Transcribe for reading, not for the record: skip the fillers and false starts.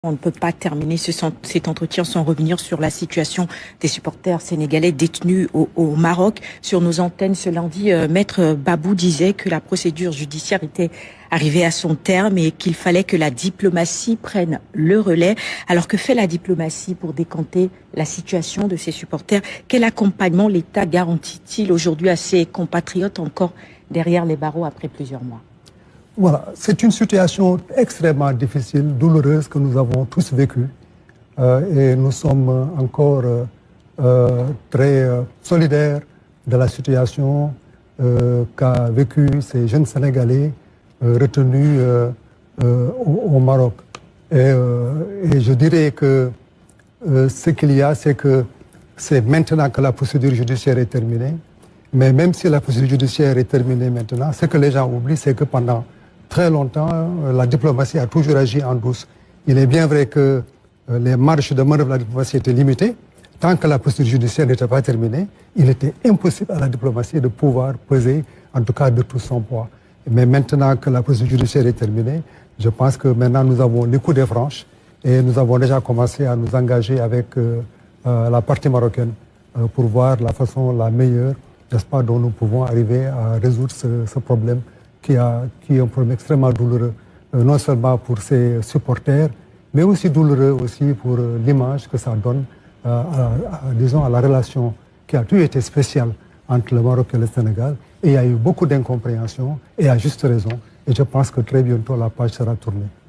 On ne peut pas terminer cet entretien sans revenir sur la situation des supporters sénégalais détenus au Maroc. Sur nos antennes ce lundi, Maître Babou disait que la procédure judiciaire était arrivée à son terme et qu'il fallait que la diplomatie prenne le relais. Alors que fait la diplomatie pour décanter la situation de ces supporters? Quel accompagnement l'État garantit-il aujourd'hui à ses compatriotes encore derrière les barreaux après plusieurs mois? Voilà, c'est une situation extrêmement difficile, douloureuse que nous avons tous vécue. Et nous sommes encore très solidaires de la situation qu'a vécu ces jeunes Sénégalais retenus au Maroc. Et je dirais que ce qu'il y a, c'est que c'est maintenant que la procédure judiciaire est terminée. Mais même si la procédure judiciaire est terminée maintenant, ce que les gens oublient, c'est que pendant très longtemps, la diplomatie a toujours agi en douce. Il est bien vrai que les marges de manœuvre de la diplomatie étaient limitées. Tant que la procédure judiciaire n'était pas terminée, il était impossible à la diplomatie de pouvoir peser, en tout cas de tout son poids. Mais maintenant que la procédure judiciaire est terminée, je pense que maintenant nous avons les coups des franches et nous avons déjà commencé à nous engager avec la partie marocaine pour voir la façon la meilleure, n'est-ce pas, dont nous pouvons arriver à résoudre ce problème qui est un problème extrêmement douloureux, non seulement pour ses supporters, mais aussi douloureux aussi pour l'image que ça donne, disons, à la relation qui a toujours été spéciale entre le Maroc et le Sénégal. Et il y a eu beaucoup d'incompréhension, et à juste raison. Et je pense que très bientôt, la page sera tournée.